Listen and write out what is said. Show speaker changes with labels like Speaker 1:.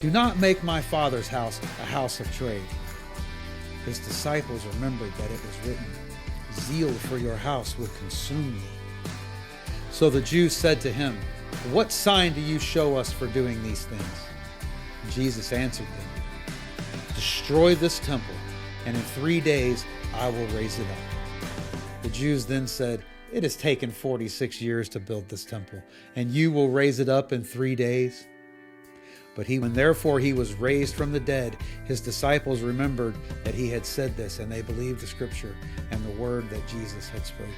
Speaker 1: Do not make my Father's house a house of trade. His disciples remembered that it was written, zeal for your house will consume me. So the Jews said to him, what sign do you show us for doing these things? Jesus answered them, destroy this temple, and in 3 days I will raise it up. The Jews then said, it has taken 46 years to build this temple, and you will raise it up in 3 days? But when therefore he was raised from the dead, his disciples remembered that he had said this, and they believed the scripture and the word that Jesus had spoken.